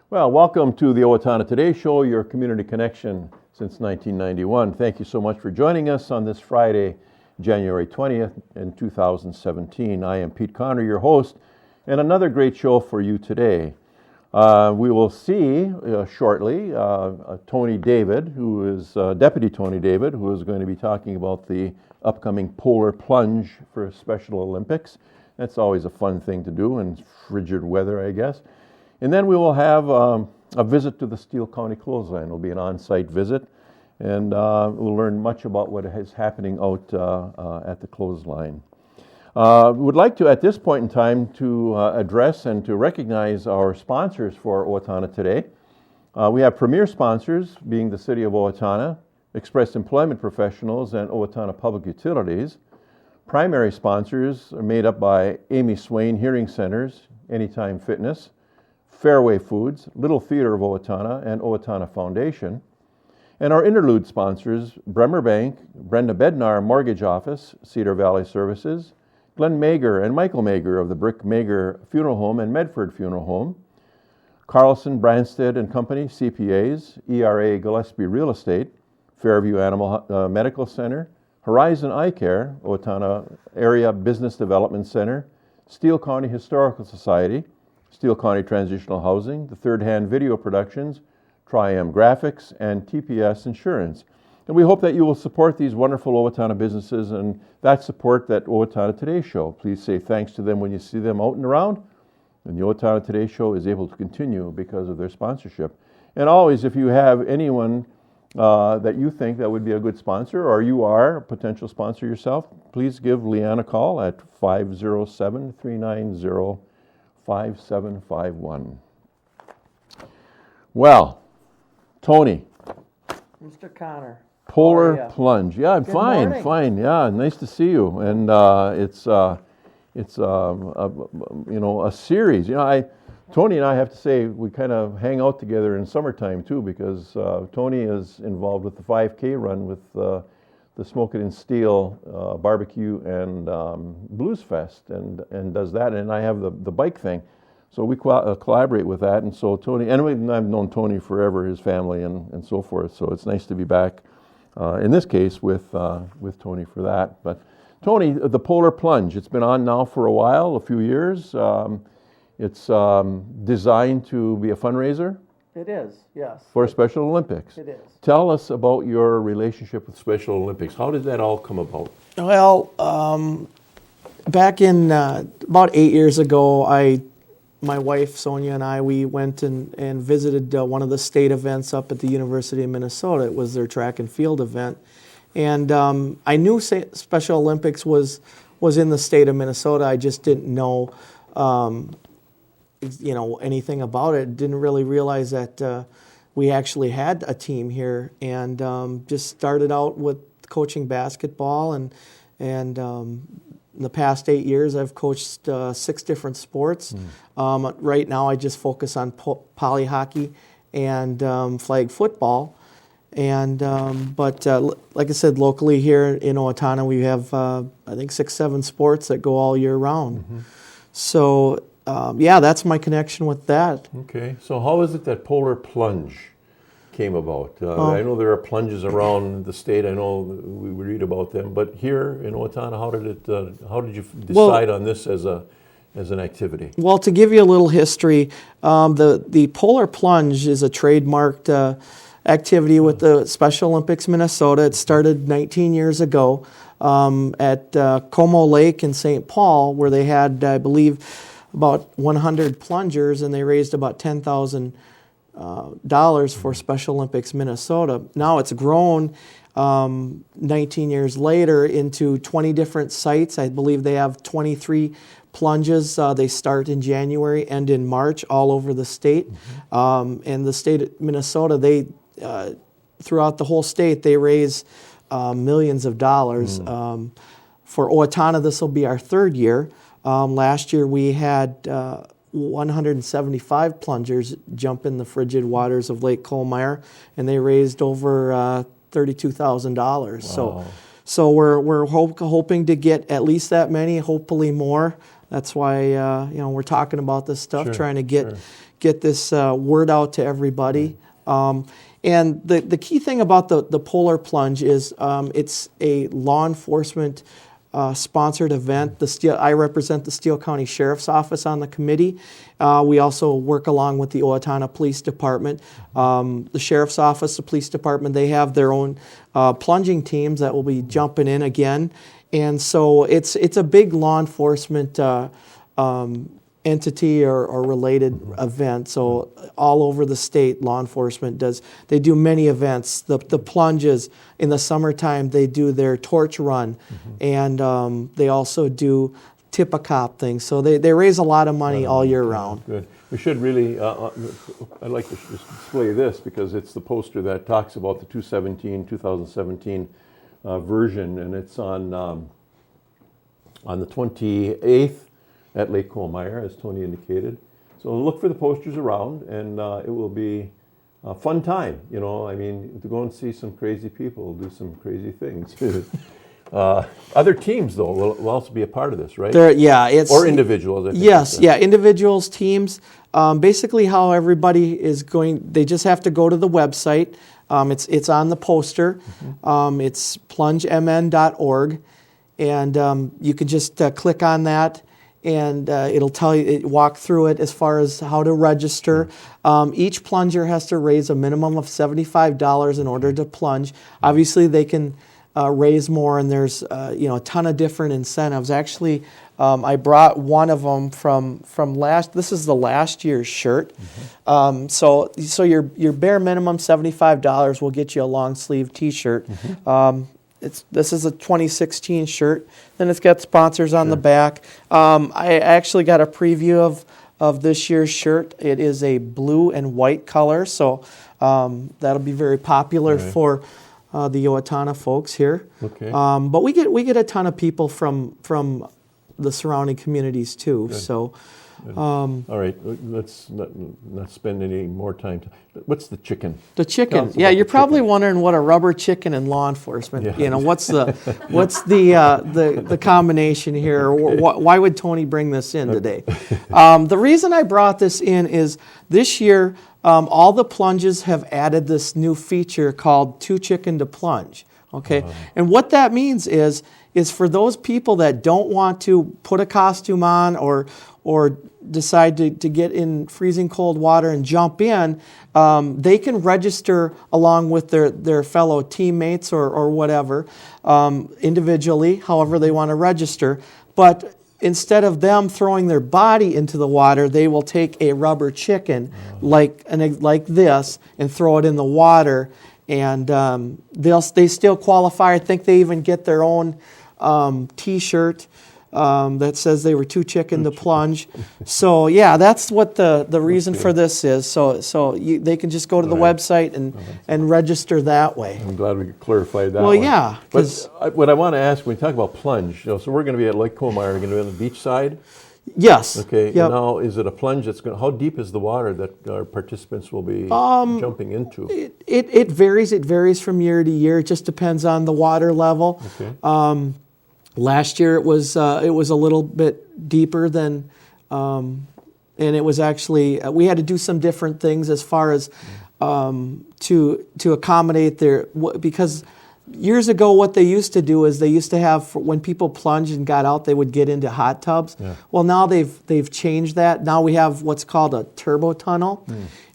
Well, welcome to the Owatonna Today Show, your community connection since 1991. Thank you so much for joining us on this Friday, January 20th in 2017. I am Pete Connor, your host, and another great show for you today. We will see shortly Tony David, who is Deputy Tony David, who is going to be talking about the upcoming Polar Plunge for Special Olympics. That's always a fun thing to do in frigid weather, I guess. And then we will have a visit to the Steele County Clothesline. It will be an on-site visit, and we'll learn much about what is happening out at the clothesline. Would like to, at this point in time, to address and to recognize our sponsors for Owatonna Today. We have premier sponsors, being the City of Owatonna, Express Employment Professionals, and Owatonna Public Utilities. Primary sponsors are made up by Amy Swain Hearing Centers, Anytime Fitness, Fairway Foods, Little Theater of Owatonna, and Owatonna Foundation. And our interlude sponsors, Bremer Bank, Brenda Bednar Mortgage Office, Cedar Valley Services, Glenn Mager and Michael Mager of the Brick Mager Funeral Home and Medford Funeral Home, Carlson, Branstad and Company, CPAs, ERA Gillespie Real Estate, Fairview Animal Medical Center, Horizon Eye Care, Owatonna Area Business Development Center, Steele County Historical Society, Steele County Transitional Housing, the Third Hand Video Productions, Tri-M Graphics, and TPS Insurance. And we hope that you will support these wonderful Owatonna businesses and that support that Owatonna Today Show. Please say thanks to them when you see them out and around. And the Owatonna Today Show is able to continue because of their sponsorship. And always, if you have anyone that you think that would be a good sponsor, or you are a potential sponsor yourself, please give Leanne a call at 507-390-5751. Well, Tony. Mr. Connor. Polar Plunge. Yeah, I'm Good fine, morning. fine. Yeah, nice to see you. And it's a series. Tony and I have to say we kind of hang out together in summertime too, because Tony is involved with the 5K run with the Smoke It in Steel barbecue and Blues Fest, and does that. And I have the bike thing, so we collaborate with that. And so Tony, and I've known Tony forever, his family and so forth. So it's nice to be back. In this case, with Tony for that. But Tony, the Polar Plunge, it's been on now for a while, a few years. It's designed to be a fundraiser. It is, yes. For Special Olympics. It is. Tell us about your relationship with Special Olympics. How did that all come about? Well, back in about 8 years ago, my wife Sonia and I, we went and visited one of the state events up at the University of Minnesota. It was their track and field event, and I knew Special Olympics was in the state of Minnesota. I just didn't know, anything about it. Didn't really realize that we actually had a team here, and just started out with coaching basketball, and in the past 8 years, I've coached 6 different sports. Right now, I just focus on poly hockey and flag football. And but like I said, locally here in Owatonna, we have I think 6-7 sports that go all year round. Mm-hmm. So that's my connection with that. Okay. So how is it that Polar Plunge came about? I know there are plunges around the state. I know we read about them, but here in Owatonna, how did you decide on this as an activity? Well, to give you a little history, the Polar Plunge is a trademarked activity with the Special Olympics Minnesota. It started 19 years ago at Como Lake in St. Paul, where they had, I believe, about 100 plungers, and they raised about $10,000 for Special Olympics Minnesota. Now it's grown 19 years later into 20 different sites. I believe they have 23 plunges. They start in January, end in March, all over the state. Mm-hmm. And the state of Minnesota, they throughout the whole state, they raise millions of dollars. For Owatonna, this will be our 3rd year. Last year we had 175 plungers jump in the frigid waters of Lake Colmeyer, and they raised over $32,000. Wow. So we're hoping to get at least that many, hopefully more. That's why we're talking about this stuff, trying to get this word out to everybody. And the key thing about the Polar Plunge is it's a law enforcement sponsored event. I represent the Steele County Sheriff's Office on the committee. We also work along with the Owatonna Police Department. The Sheriff's Office, the Police Department, they have their own plunging teams that will be jumping in again. And so it's a big law enforcement entity or related event. So all over the state, law enforcement they do many events. The plunges in the summertime, they do their torch run, and they also do tip-a-cop things. So they raise a lot of money all year round. Good. We should really, I'd like to just display this because it's the poster that talks about the 2017 version, and it's on the 28th at Lake Colmeyer, as Tony indicated. So look for the posters around, and it will be a fun time. You know, I mean, to go and see some crazy people do some crazy things. Other teams, though, will also be a part of this, right? Or individuals. I think yes, individuals, teams. Basically, how everybody is going, they just have to go to the website. It's on the poster. It's plungemn.org, and you can just click on that. And it'll tell you, walk through it as far as how to register. Each plunger has to raise a minimum of $75 in order to plunge. Obviously, they can raise more, and there's a ton of different incentives. Actually, I brought one of them from last. This is the last year's shirt. So your bare minimum $75 will get you a long sleeve T-shirt. This is a 2016 shirt. Then it's got sponsors on the back. I actually got a preview of this year's shirt. It is a blue and white color, so that'll be very popular for the Owatonna folks here. Okay. But we get a ton of people from the surrounding communities too. Good. So. All right, let's not spend any more time. What's the chicken? The chicken. Yeah, you're probably wondering what a rubber chicken and law enforcement. Yeah. You know, what's the combination here? Why would Tony bring this in today? The reason I brought this in is this year all the plunges have added this new feature called Two Chicken to Plunge. Okay, and what that means is for those people that don't want to put a costume on or decide to get in freezing cold water and jump in, they can register along with their fellow teammates or whatever, individually, however they want to register. But instead of them throwing their body into the water, they will take a rubber chicken like this and throw it in the water, and they still qualify. I think they even get their own T-shirt that says they were too chicken to plunge. So yeah, that's what the reason for this is. So they can just go to the website and register that way. I'm glad we clarified that. Well, yeah. But what I want to ask, when you talk about plunge, so we're going to be at Lake Colmeyer, we're going to be on the beach side. Yes. Okay. Yep. Now, is it a plunge that's going? How deep is the water that our participants will be jumping into? It varies. It varies from year to year. It just depends on the water level. Okay. Last year it was a little bit deeper than, and it was actually we had to do some different things as far as to accommodate because years ago what they used to do is they used to have, when people plunged and got out, they would get into hot tubs. Yeah. Well, now they've changed that. Now we have what's called a turbo tunnel.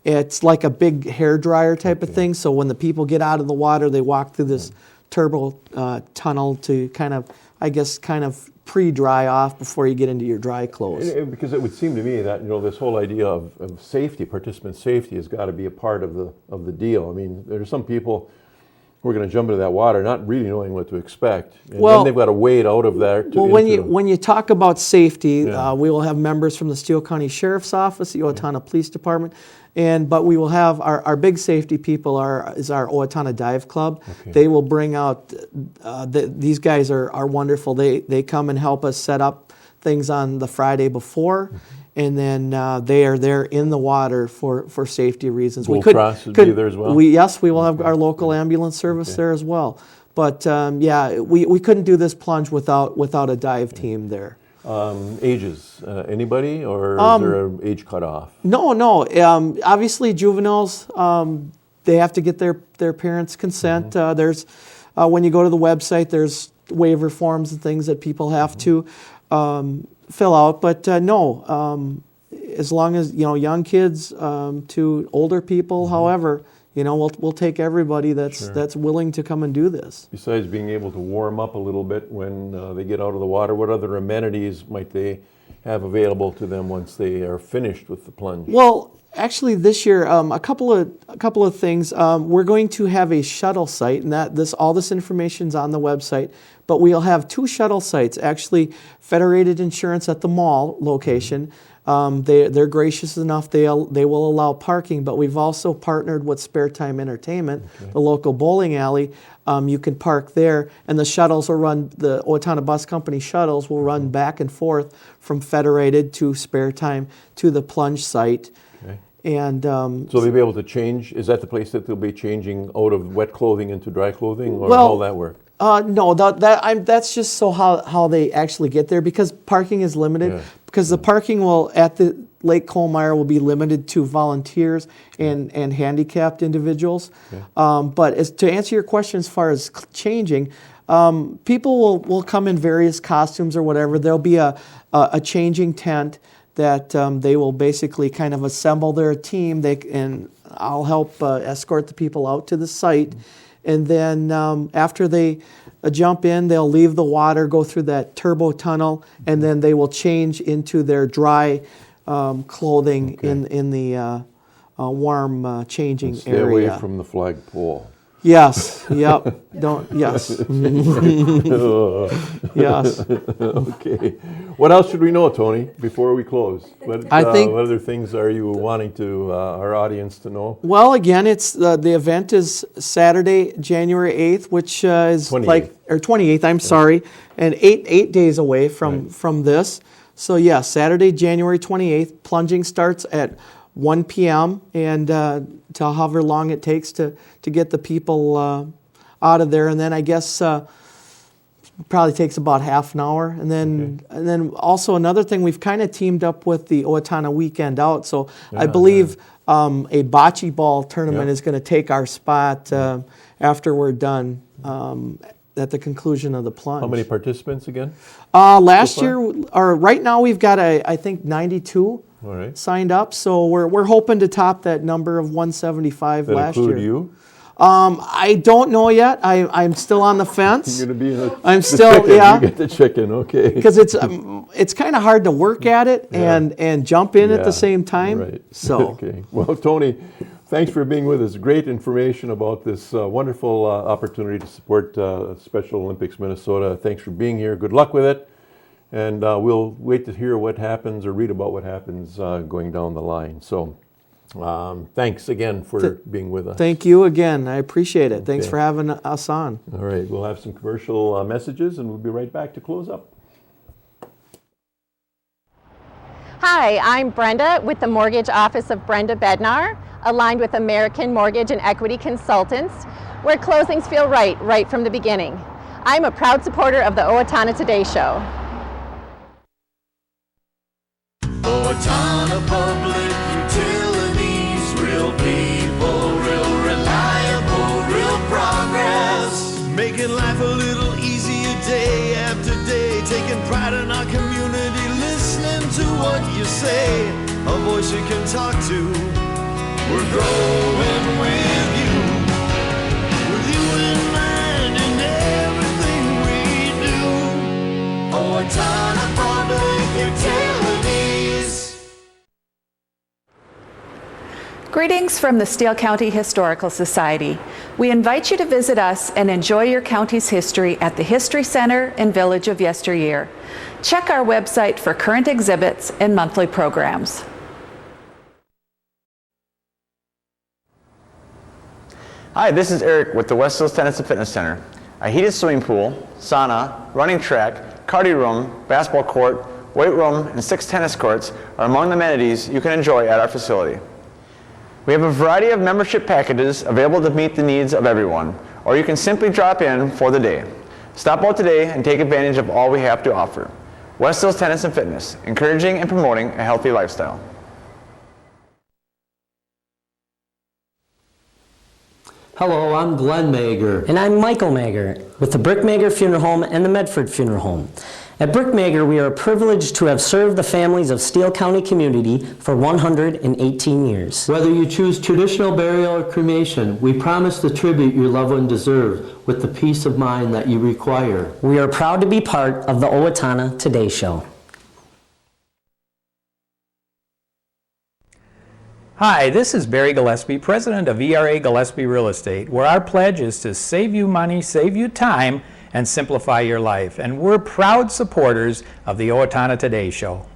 It's like a big hair dryer type of thing. So when the people get out of the water, they walk through this turbo tunnel to kind of pre-dry off before you get into your dry clothes. Because it would seem to me that this whole idea of safety, participant safety, has got to be a part of the deal. I mean, there's some people who are going to jump into that water not really knowing what to expect, and then they've got to wade out of there. When you talk about safety, we will have members from the Steele County Sheriff's Office, the Owatonna Police Department. But we will have our big safety people is our Owatonna Dive Club. Okay. They will bring out, these guys are wonderful. They come and help us set up things on the Friday before, and then they are there in the water for safety reasons. Blue Cross would be there as well? Yes, we will have our local ambulance service there as well. But we couldn't do this plunge without a dive team there. ages? Anybody, or is there an age cutoff? No. Obviously, juveniles, they have to get their parents' consent. There's when you go to the website, there's waiver forms and things that people have to fill out. But no, as long as young kids to older people, however. We'll take everybody that's willing to come and do this. Besides being able to warm up a little bit when they get out of the water, what other amenities might they have available to them once they are finished with the plunge? Well, actually, this year, a couple of things. We're going to have a shuttle site, and all this information's on the website. But we'll have 2 shuttle sites. Actually, Federated Insurance at the mall location. They're gracious enough. They will allow parking, but we've also partnered with Spare Time Entertainment, the local bowling alley. You can park there, and the shuttles will run. The Owatonna Bus Company shuttles will run back and forth from Federated to Spare Time to the plunge site. Okay. And so they'll be able to change. Is that the place that they'll be changing out of wet clothing into dry clothing, or how will that work? No, that's just so how they actually get there, because parking is limited. Yeah. Because the parking at the Lake Colmeyer will be limited to volunteers and handicapped individuals. Okay. But to answer your question as far as changing, people will come in various costumes or whatever. There'll be a changing tent that they will basically kind of assemble their team. And I'll help escort the people out to the site. And then after they jump in, they'll leave the water, go through that turbo tunnel, and then they will change into their dry clothing in the warm changing Stay area. away from the flagpole. Yes. Yep. Yes. Yes. Okay. What else should we know, Tony, before we close? What other things are you wanting to our audience to know? Well, again, it's the event is Saturday, January 8th, which is 28th. or 28th. I'm sorry, and eight days away from this. So Saturday, January 28th. Plunging starts at 1 p.m. and to however long it takes to get the people out of there, and then I guess probably takes about half an hour, and then also another thing, we've kind of teamed up with the Owatonna Weekend Out, so I believe a bocce ball tournament is going to take our spot after we're done at the conclusion of the plunge. How many participants again? Last year, or right now, we've got I think 92. All right. Signed up, so we're hoping to top that number of 175 last year. That include you? I don't know yet. I'm still on the fence. You're going to be in I'm still chicken. You get the chicken, okay? Because it's kind of hard to work at it and jump in at the same time. Right. So okay. Well, Tony, thanks for being with us. Great information about this wonderful opportunity to support Special Olympics Minnesota. Thanks for being here. Good luck with it. And we'll wait to hear what happens or read about what happens going down the line. So thanks again for being with us. Thank you again. I appreciate it. Thanks for having us on. All right. We'll have some commercial messages, and we'll be right back to close up. Hi, I'm Brenda with the Mortgage Office of Brenda Bednar, aligned with American Mortgage and Equity Consultants, where closings feel right from the beginning. I'm a proud supporter of the Owatonna Today Show. Owatonna Public Utilities, real people, real reliable, real progress. Making life a little easier day after day, taking pride in our community, listening to what you say, a voice you can talk to. We're growing with you in mind in everything we do. Owatonna Public Utilities. Greetings from the Steele County Historical Society. We invite you to visit us and enjoy your county's history at the History Center and Village of Yesteryear. Check our website for current exhibits and monthly programs. Hi, this is Eric with the West Hills Tennis and Fitness Center. A heated swimming pool, sauna, running track, cardio room, basketball court, weight room, and 6 tennis courts are among the amenities you can enjoy at our facility. We have a variety of membership packages available to meet the needs of everyone, or you can simply drop in for the day. Stop out today and take advantage of all we have to offer. West Hills Tennis and Fitness, encouraging and promoting a healthy lifestyle. Hello, I'm Glenn Mager. And I'm Michael Mager with the Brick Mager Funeral Home and the Medford Funeral Home. At Brick Mager, we are privileged to have served the families of Steele County community for 118 years. Whether you choose traditional burial or cremation, we promise the tribute your loved one deserves with the peace of mind that you require. We are proud to be part of the Owatonna Today Show. Hi, this is Barry Gillespie, president of ERA Gillespie Real Estate, where our pledge is to save you money, save you time, and simplify your life. And we're proud supporters of the Owatonna Today Show.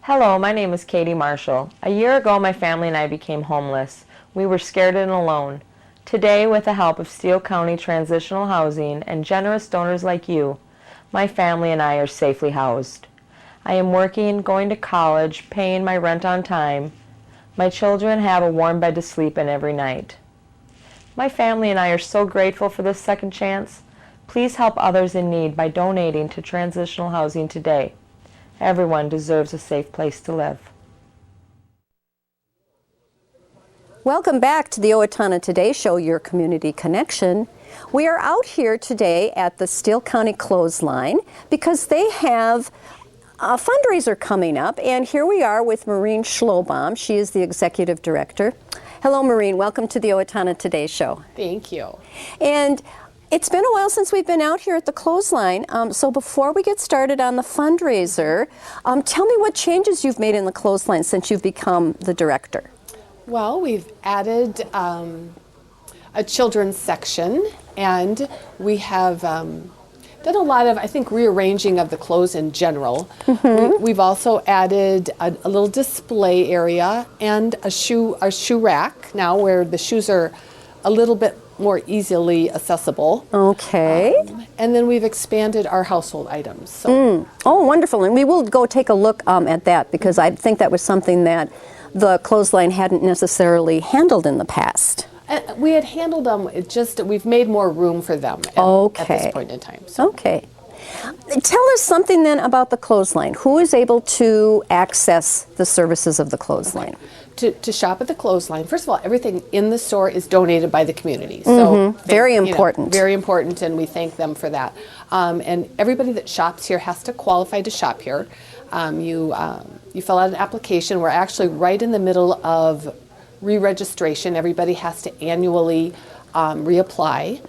Hello, my name is Katie Marshall. A year ago, my family and I became homeless. We were scared and alone. Today, with the help of Steele County Transitional Housing and generous donors like you, my family and I are safely housed. I am working, going to college, paying my rent on time. My children have a warm bed to sleep in every night. My family and I are so grateful for this second chance. Please help others in need by donating to transitional housing today. Everyone deserves a safe place to live. Welcome back to the Owatonna Today Show, your community connection. We are out here today at the Steele County Clothesline because they have a fundraiser coming up, and here we are with Maureen Schlobaum. She is the executive director. Hello, Maureen. Welcome to the Owatonna Today Show. Thank you. And it's been a while since we've been out here at the Clothesline, so before we get started on the fundraiser, tell me what changes you've made in the Clothesline since you've become the director. Well, we've added a children's section, and we have done a lot of, I think, rearranging of the clothes in general. We've also added a little display area and a shoe rack now where the shoes are a little bit more easily accessible. Okay. And then we've expanded our household items. So. Oh, wonderful. And we will go take a look at that because I think that was something that the Clothesline hadn't necessarily handled in the past. We had handled them, we've made more room for them at this point in time. So. Okay. Tell us something then about the Clothesline. Who is able to access the services of the Clothesline? To shop at the Clothesline, first of all, everything in the store is donated by the community. So very important. Very important, and we thank them for that. And everybody that shops here has to qualify to shop here. You fill out an application. We're actually right in the middle of re-registration. Everybody has to annually reapply.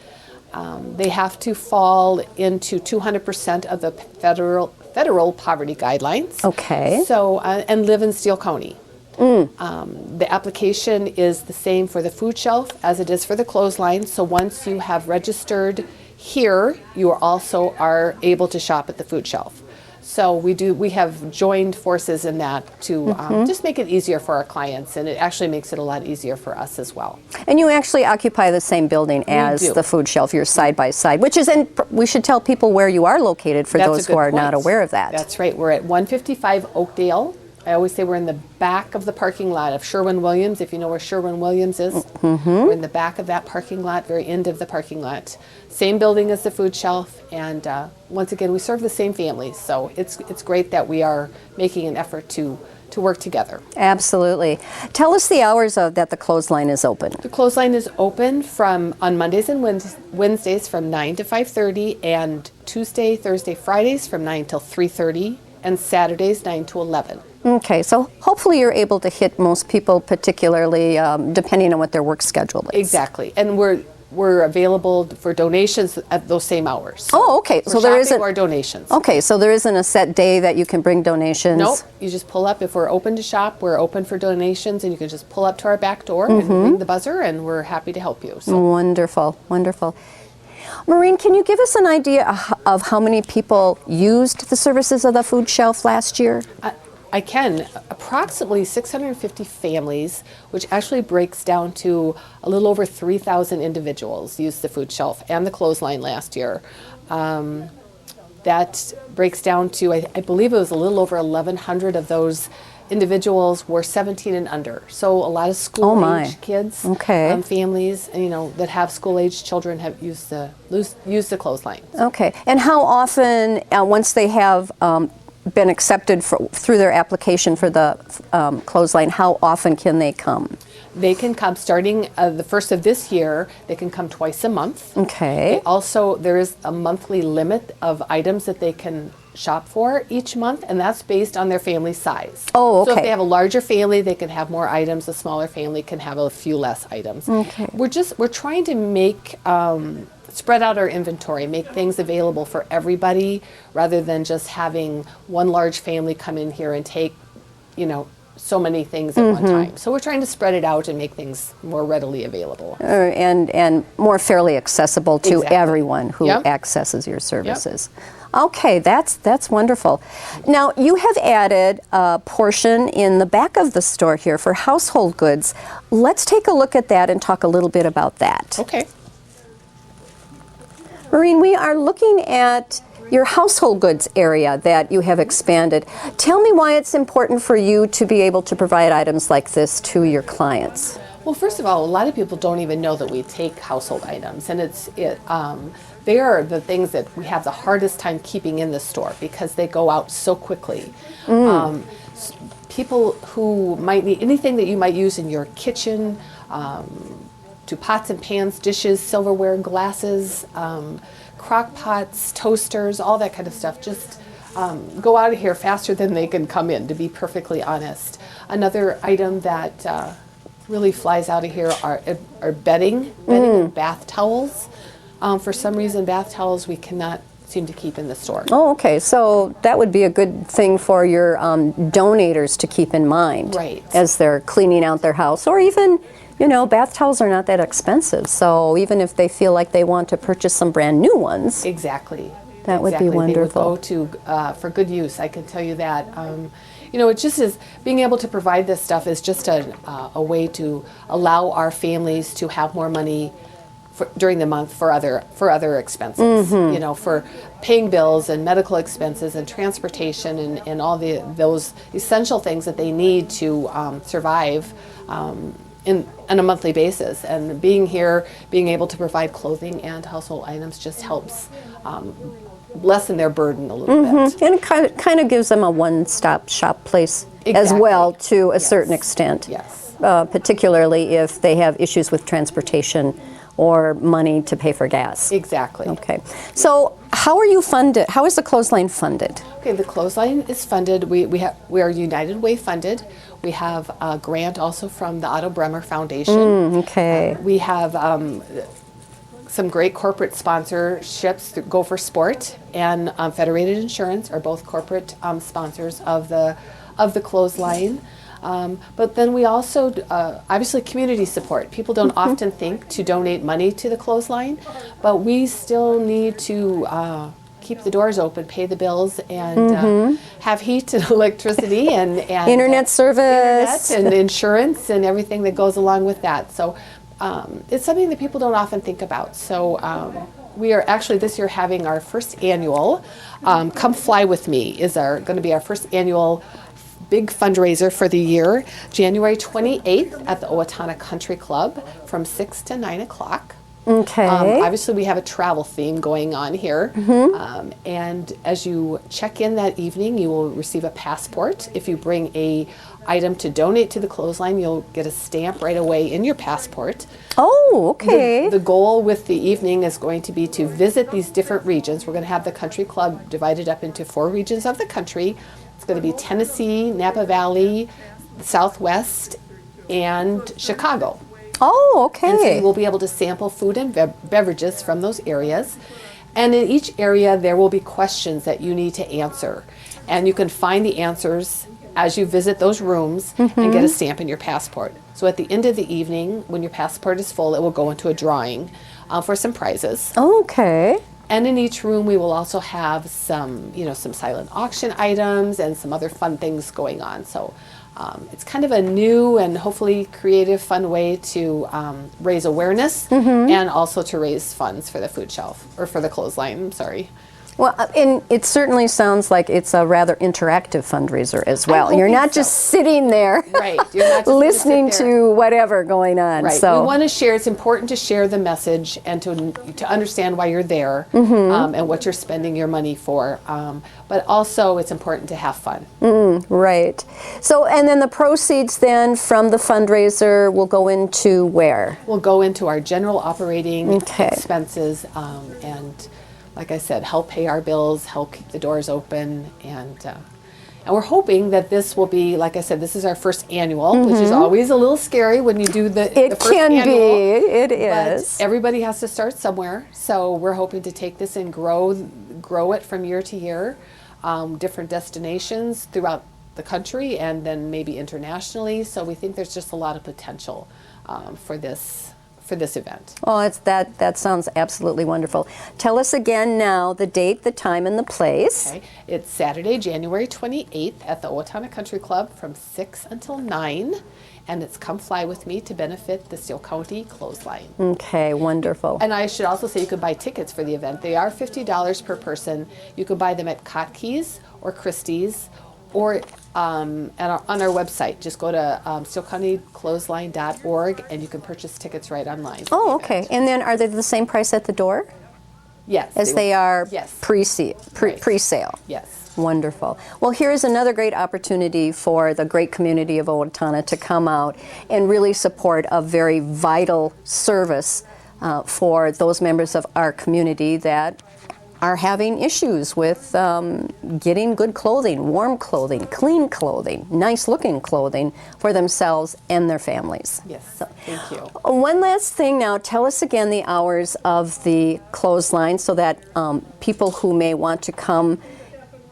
They have to fall into 200% of the federal poverty guidelines. Okay. So and live in Steele County. The application is the same for the food shelf as it is for the Clothesline. So once you have registered here, you also are able to shop at the food shelf. So we have joined forces in that to just make it easier for our clients, and it actually makes it a lot easier for us as well. And you actually occupy the same building as the food shelf. You're side by side, which is, and we should tell people where you are located for those who are not aware of that. That's right. We're at 155 Oakdale. I always say we're in the back of the parking lot of Sherwin-Williams, if you know where Sherwin-Williams is. We're in the back of that parking lot, very end of the parking lot. Same building as the food shelf, and once again, we serve the same families, so it's great that we are making an effort to work together. Absolutely. Tell us the hours that the Clothesline is open. The Clothesline is open on Mondays and Wednesdays from 9 to 5:30, and Tuesday, Thursday, Fridays from 9 till 3:30, and Saturdays 9 to 11. Okay, so hopefully you're able to hit most people, particularly depending on what their work schedule is. Exactly, and we're available for donations at those same hours. Oh, okay. So there isn't or donations. Okay, so there isn't a set day that you can bring donations. Nope. You just pull up. If we're open to shop, we're open for donations, and you can just pull up to our back door and ring the buzzer, and we're happy to help you. So. Wonderful, wonderful. Maureen, can you give us an idea of how many people used the services of the food shelf last year? I can. Approximately 650 families, which actually breaks down to a little over 3,000 individuals used the food shelf and the clothesline last year. That breaks down to, I believe it was a little over 1,100 of those individuals were 17 and under. So a lot of school-age kids, families, that have school-age children have used the clothesline. Okay. And how often, once they have been accepted through their application for the clothesline, how often can they come? They can come starting the first of this year. They can come twice a month. Okay. There is a monthly limit of items that they can shop for each month, and that's based on their family size. Oh, okay. So if they have a larger family, they can have more items. A smaller family can have a few less items. Okay. We're trying to make spread out our inventory, make things available for everybody, rather than just having one large family come in here and take, so many things at one time. So we're trying to spread it out and make things more readily available. And more fairly accessible to everyone who accesses your services. Okay, that's wonderful. Now, you have added a portion in the back of the store here for household goods. Let's take a look at that and talk a little bit about that. Okay. Maureen, we are looking at your household goods area that you have expanded. Tell me why it's important for you to be able to provide items like this to your clients. Well, first of all, a lot of people don't even know that we take household items, and they are the things that we have the hardest time keeping in the store because they go out so quickly. People who might need anything that you might use in your kitchen, to pots and pans, dishes, silverware, glasses, crock pots, toasters, all that kind of stuff, just go out of here faster than they can come in, to be perfectly honest. Another item that really flies out of here are bedding and bath towels. For some reason, bath towels we cannot seem to keep in the store. Oh, okay. So that would be a good thing for your donators to keep in mind, right, as they're cleaning out their house, or even, bath towels are not that expensive. So even if they feel like they want to purchase some brand new ones, exactly, that would be wonderful. They would go to for good use. I can tell you that. It just is being able to provide this stuff is just a way to allow our families to have more money during the month for other expenses, for paying bills and medical expenses and transportation and all those essential things that they need to survive on a monthly basis. And being here, being able to provide clothing and household items just helps lessen their burden a little bit. And it kind of gives them a one-stop shop place as well, to a certain extent. Yes. Particularly if they have issues with transportation or money to pay for gas. Exactly. Okay. So how are you funded? How is the clothesline funded? Okay, the clothesline is funded. We are United Way funded. We have a grant also from the Otto Bremer Foundation. Okay. We have some great corporate sponsorships through Go for Sport and Federated Insurance are both corporate sponsors of the clothesline. But then we also, obviously, community support. People don't often think to donate money to the clothesline, but we still need to keep the doors open, pay the bills, and have heat and electricity and internet service, and insurance and everything that goes along with that. So it's something that people don't often think about. So we are actually this year having our first annual Come Fly With Me is going to be our first annual big fundraiser for the year, January 28th at the Owatonna Country Club from 6 to 9 o'clock. Okay. Obviously, we have a travel theme going on here. And as you check in that evening, you will receive a passport. If you bring a item to donate to the clothesline, you'll get a stamp right away in your passport. Oh, okay. The goal with the evening is going to be to visit these different regions. We're going to have the country club divided up into 4 regions of the country. It's going to be Tennessee, Napa Valley, Southwest, and Chicago. Oh, okay. And so you will be able to sample food and beverages from those areas. And in each area, there will be questions that you need to answer. And you can find the answers as you visit those rooms and get a stamp in your passport. So at the end of the evening, when your passport is full, it will go into a drawing for some prizes. Okay. And in each room, we will also have some, some silent auction items and some other fun things going on. So it's kind of a new and hopefully creative, fun way to raise awareness and also to raise funds for the food shelf, or for the clothesline, I'm sorry. Well, and it certainly sounds like it's a rather interactive fundraiser as well. You're not just sitting there right. You're not just listening to whatever going on. Right. So we want to share. It's important to share the message and to understand why you're there and what you're spending your money for. But also, it's important to have fun. Right. So, and then the proceeds then from the fundraiser will go into where? Will go into our general operating expenses and, like I said, help pay our bills, help keep the doors open, and we're hoping that this will be, like I said, this is our first annual, which is always a little scary when you do the first annual. It is. But everybody has to start somewhere, so we're hoping to take this and grow it from year to year, different destinations throughout the country and then maybe internationally. So we think there's just a lot of potential for this event. Oh, that sounds absolutely wonderful. Tell us again now the date, the time, and the place. Okay. It's Saturday, January 28th at the Owatonna Country Club from 6 until 9. And it's Come Fly With Me to benefit the Steele County Clothesline. Okay, wonderful. And I should also say you can buy tickets for the event. They are $50 per person. You can buy them at Kotke's or Christie's or on our website. Just go to steelecountyclothesline.org and you can purchase tickets right online. Oh, okay. And then are they the same price at the door? Yes. As they are yes. pre-sale? Yes. Wonderful. Well, here's another great opportunity for the great community of Owatonna to come out and really support a very vital service for those members of our community that are having issues with getting good clothing, warm clothing, clean clothing, nice looking clothing for themselves and their families. Yes, so, thank you. One last thing now, tell us again the hours of the clothesline so that people who may want to come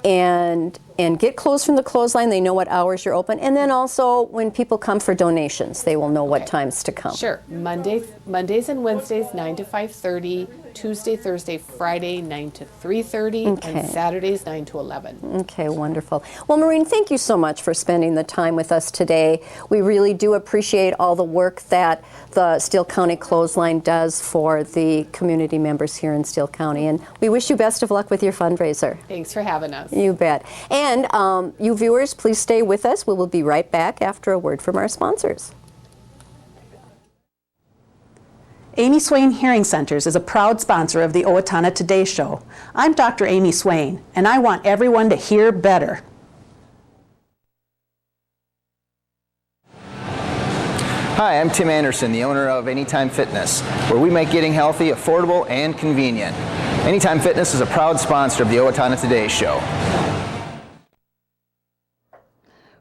and get clothes from the clothesline, they know what hours you're open, and then also when people come for donations, they will know what times to come. Sure. Mondays and Wednesdays 9 to 5:30, Tuesday, Thursday, Friday 9 to 3:30, and Saturdays 9 to 11. Okay, wonderful. Well, Maureen, thank you so much for spending the time with us today. We really do appreciate all the work that the Steele County Clothesline does for the community members here in Steele County, and we wish you best of luck with your fundraiser. Thanks for having us. You bet. And you viewers, please stay with us. We will be right back after a word from our sponsors. Amy Swain Hearing Centers is a proud sponsor of the Owatonna Today Show. I'm Dr. Amy Swain, and I want everyone to hear better. Hi, I'm Tim Anderson, the owner of Anytime Fitness, where we make getting healthy affordable and convenient. Anytime Fitness is a proud sponsor of the Owatonna Today Show.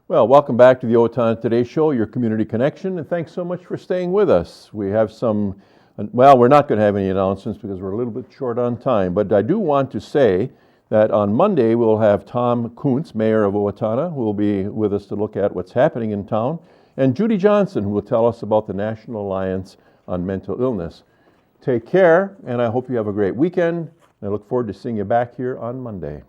Well, welcome back to the Owatonna Today Show, your community connection, and thanks so much for staying with us. We have some, well, we're not going to have any announcements because we're a little bit short on time, but I do want to say that on Monday we'll have Tom Kuntz, Mayor of Owatonna, who will be with us to look at what's happening in town, and Judy Johnson, who will tell us about the National Alliance on Mental Illness. Take care, and I hope you have a great weekend. I look forward to seeing you back here on Monday.